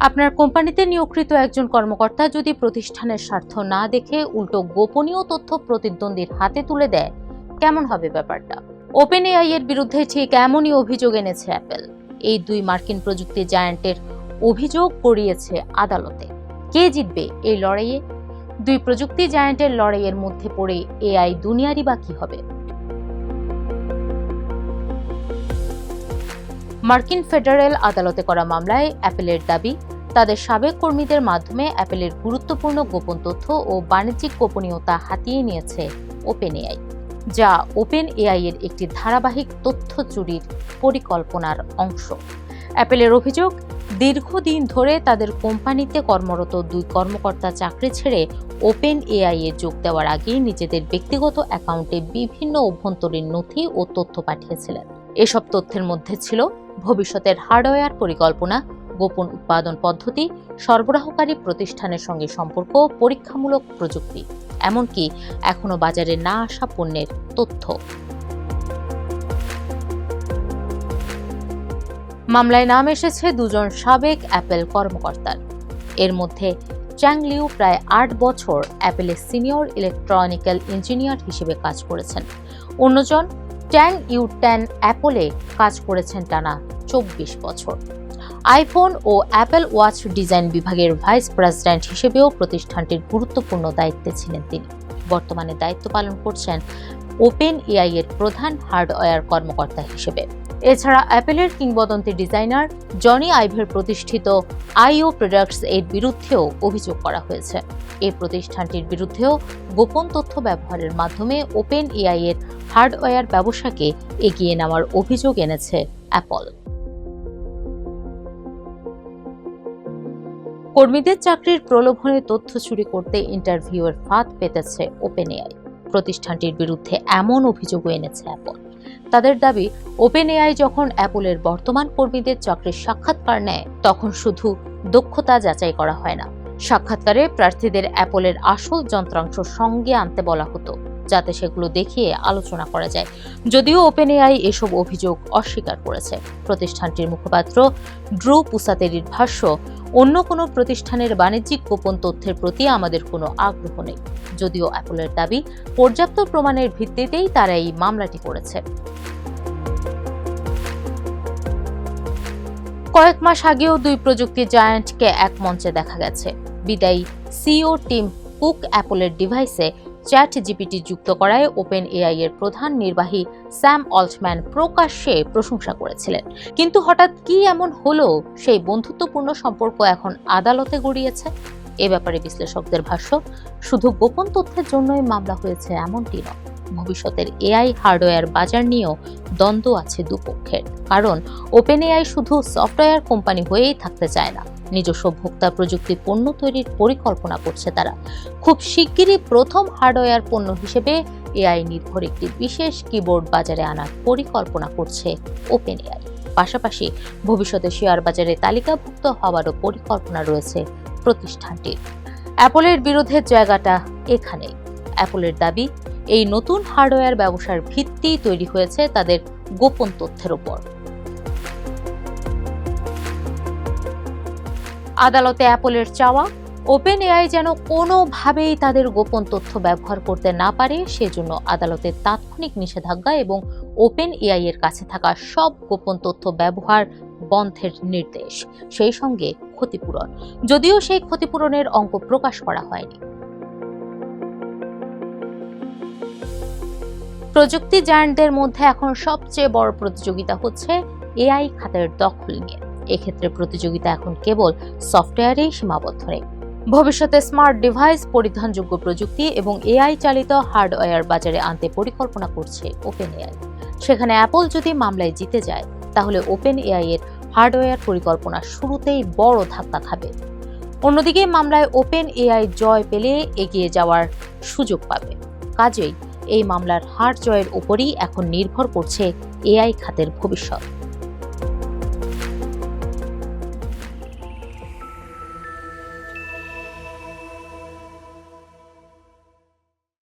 আপনার কোম্পানিতে নিয়োগকৃত একজন কর্মকর্তা যদি প্রতিষ্ঠানের স্বার্থ না দেখে উল্টো গোপনীয় তথ্য প্রতিদ্বন্দ্বীর হাতে তুলে দেয়, কেমন হবে ব্যাপারটা? ওপেন এআই এর বিরুদ্ধে ঠিক এমনই অভিযোগ এনেছে অ্যাপল। এই দুই মার্কিন প্রযুক্তি জায়ান্টের অভিযোগ গড়িয়েছে আদালতে। কে জিতবে এই লড়াইয়ে? দুই প্রযুক্তি জায়ান্টের লড়াইয়ের মধ্যে পড়ে এআই দুনিয়ারই বা কি হবে? মার্কিন ফেডারেল আদালতে করা মামলায় অ্যাপলের দাবি, তাদের সাবেক কর্মীদের মাধ্যমে অ্যাপলের গুরুত্বপূর্ণ গোপন তথ্য ও বাণিজ্যিক গোপনীয়তা হাতিয়ে নিয়েছে ওপেন এআই, যা ওপেন এআই এর একটি ধারাবাহিক তথ্য চুরির পরিকল্পনার অংশ। অ্যাপলের অভিযোগ, দীর্ঘদিন ধরে তাদের কোম্পানিতে কর্মরত দুই কর্মকর্তা চাকরি ছেড়ে ওপেন এআই এ যোগ দেওয়ার আগেই নিজেদের ব্যক্তিগত অ্যাকাউন্টে বিভিন্ন অভ্যন্তরীণ নথি ও তথ্য পাঠিয়েছিলেন। এসব তথ্যের মধ্যে ছিল ভবিষ্যতের হার্ডওয়্যার পরিকল্পনা, গোপন উৎপাদন পদ্ধতি, সরবরাহকারী প্রতিষ্ঠানের সঙ্গে সম্পর্ক, পরীক্ষামূলক প্রযুক্তি, এমনকি এখনো বাজারে না আসা পণ্যের তথ্য। মামলায় নাম এসেছে দুজন সাবেক অ্যাপল কর্মকর্তার। এর মধ্যে চ্যাং লিউ প্রায় 8 বছর অ্যাপলের সিনিয়র ইলেকট্রনিক্যাল ইঞ্জিনিয়ার হিসেবে কাজ করেছেন। অন্যজন ট্যাং ইউ ট্যান অ্যাপলে কাজ করেছেন টানা 24 বছর। আইফোন ও অ্যাপল ওয়াচ ডিজাইন বিভাগের ভাইস প্রেসিডেন্ট হিসেবেও প্রতিষ্ঠানটির গুরুত্বপূর্ণ দায়িত্বে ছিলেন তিনি। বর্তমানে দায়িত্ব পালন করছেন ওপেন এআই এর প্রধান হার্ডওয়্যার কর্মকর্তা হিসেবে। এছাড়া অ্যাপলের কিংবদন্তি ডিজাইনার জনি আইভের প্রতিষ্ঠিত আইও প্রোডাক্টস এর বিরুদ্ধেও অভিযোগ করা হয়েছে। এই প্রতিষ্ঠানটির বিরুদ্ধেও গোপন তথ্য ব্যবহারের মাধ্যমে ওপেন এআই এর হার্ডওয়্যার ব্যবসাকে এগিয়ে নেওয়ার অভিযোগ এনেছে অ্যাপল। কর্মীদের চাকরির প্রলোভনে তথ্য চুরি করতে ইন্টারভিউয়ের ফাঁদ পেতেছে ওপেন এআই। প্রতিষ্ঠানটির বিরুদ্ধে এমন অভিযোগও এনেছে অ্যাপল। তাদের দাবি, ওপেন এআই যখন অ্যাপলের বর্তমান কর্মীদের চাকরির সাক্ষাৎকার নেয়, তখন শুধু দক্ষতা যাচাই করা হয় না, সাক্ষাৎকারে প্রার্থীদের অ্যাপলের আসল যন্ত্রাংশ সঙ্গে আনতে বলা হতো, যাতে সেগুলো দেখিয়ে আলোচনা করা যায়। যদিও ওপেন এআই এসব অভিযোগ অস্বীকার করেছে। প্রতিষ্ঠানটির মুখপাত্র ড্রু পুসাতেরির ভাষ্য, অন্য কোনো প্রতিষ্ঠানের বাণিজ্যিক গোপন তথ্যের প্রতি আমাদের কোনো আগ্রহ নেই। যদিও অ্যাপলের দাবি, পর্যাপ্ত প্রমাণের ভিত্তিতেই তারা এই মামলাটি করেছে। কয়েক মাস আগেও দুই প্রযুক্তি জায়ান্টকে এক মঞ্চে দেখা গেছে। বিদায়ী সিইও টিম কুক অ্যাপলের ডিভাইসে চ্যাট জিপিটি যুক্ত করায় ওপেন এআই এর প্রধান নির্বাহী স্যাম অল্টম্যান প্রকাশ্যে প্রশংসা করেছিলেন। কিন্তু হঠাৎ কি এমন হলো, সেই বন্ধুত্বপূর্ণ সম্পর্ক এখন আদালতে গড়িয়েছে? এ ব্যাপারে বিশ্লেষকদের ভাষ্য, শুধু গোপন তথ্যের জন্যই মামলা হয়েছে এমনটি নয়। ভবিষ্যতের এআই হার্ডওয়্যার বাজার নিয়েও দ্বন্দ্ব আছে দুপক্ষের। কারণ ওপেন এআই শুধু সফটওয়্যার কোম্পানি হয়েই থাকতে চায় না, নিজস্ব ভোক্তা প্রযুক্তি পণ্য তৈরির পরিকল্পনা করছে তারা। খুব শিগগিরই প্রথম হার্ডওয়্যার পণ্য হিসেবে এআই নির্ভর একটি বিশেষ কিবোর্ড বাজারে আনার পরিকল্পনা করছে ওপেন এআই। পাশাপাশি ভবিষ্যতে শেয়ার বাজারে তালিকাভুক্ত হওয়ারও পরিকল্পনা রয়েছে প্রতিষ্ঠানটির। অ্যাপলের বিরোধের জায়গাটা এখানেই। অ্যাপলের দাবি, এই নতুন হার্ডওয়্যার ব্যবসার ভিত্তি তৈরি হয়েছে তাদের গোপন তথ্যের উপর। আদালতে অ্যাপলের চাওয়া, ওপেন এআই যেন কোনোভাবেই তাদের গোপন তথ্য ব্যবহার করতে না পারে, সেজন্য আদালতের তাৎক্ষণিক নিষেধাজ্ঞা এবং ওপেন এআই এর কাছে থাকা সব গোপন তথ্য ব্যবহার বন্ধের নির্দেশ, সেই সঙ্গে ক্ষতিপূরণ। যদিও সেই ক্ষতিপূরণের অঙ্ক প্রকাশ করা হয়নি। প্রযুক্তি জায়ান্টদের মধ্যে এখন সবচেয়ে বড় প্রতিযোগিতা হচ্ছে এআই খাতের দখল নিয়ে। এক্ষেত্রে প্রতিযোগিতা এখন কেবল সফটওয়্যারেই সীমাবদ্ধ নেই। ভবিষ্যতে স্মার্ট ডিভাইস, পরিধানযোগ্য প্রযুক্তি এবং এআই চালিত হার্ডওয়্যার বাজারে আনতে পরিকল্পনা করছে ওপেন এআই। সেখানে অ্যাপল যদি মামলায় জিতে যায়, তাহলে ওপেন এআই এর হার্ডওয়্যার পরিকল্পনা শুরুতেই বড় ধাক্কা খাবে। অন্যদিকে মামলায় ওপেন এআই জয় পেলে এগিয়ে যাওয়ার সুযোগ পাবে। কাজেই এই মামলার হার জয়ের উপরই এখন নির্ভর করছে এআই খাতের ভবিষ্যৎ।